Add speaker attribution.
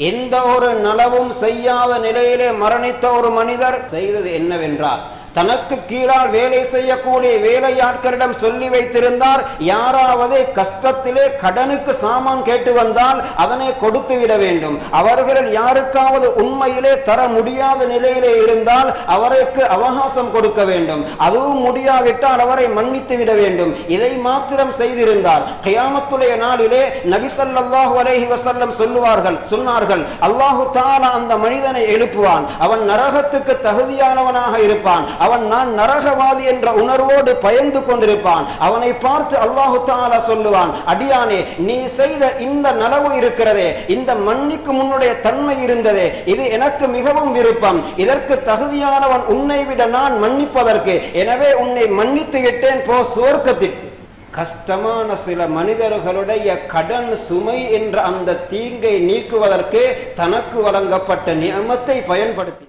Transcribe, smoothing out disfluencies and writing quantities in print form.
Speaker 1: எந்த ஒரு நலவும் செய்யாத நிலையிலே மரணித்த ஒரு மனிதர் செய்தது என்னவென்றால், தனக்கு கீழால் வேலை செய்யக்கூடிய வேலையாட்களிடம் சொல்லி வைத்திருந்தார், யாராவது கஷ்டத்திலே கடனுக்கு சாமான் கேட்டு வந்தால் அதனை கொடுத்து விட வேண்டும். அவர்கள் யாருக்காவது உண்மையிலே தர முடியாத நிலையிலே இருந்தால் அவருக்கு அவகாசம் கொடுக்க வேண்டும். அதுவும் முடியாவிட்டால் அவரை மன்னித்து விட வேண்டும். இதை மாத்திரம் செய்திருந்தார். கியாமத்துடைய நாளிலே நபி ஸல்லல்லாஹு அலைஹி வஸல்லம் சொன்னார்கள், அல்லாஹு தஆலா அந்த மனிதனை எழுப்புவான். அவன் நரகத்துக்கு தகுதியானவனாக இருப்பான். அவன் நான் நரகவாதி என்ற உணர்வோடு பயந்து கொண்டிருப்பான். அவனை பார்த்து அல்லாஹு தஆலா சொல்லுவான், அடியானே, நீ செய்த இந்த நலவு இருக்கிறதே, இந்த மன்னிக்கு முன்னுடைய தன்மை இருந்ததே, இது எனக்கு மிகவும் விருப்பம். இதற்கு தகுதியானவன் உன்னை விட நான் மன்னிப்பதற்கு. எனவே உன்னை மன்னித்து விட்டேன், போ சுவர்க்கத்திற்கு. கஷ்டமான சில மனிதர்களுடைய கடன் சுமை என்ற அந்த தீங்கை நீக்குவதற்கு தனக்கு வழங்கப்பட்ட நியமத்தை பயன்படுத்தி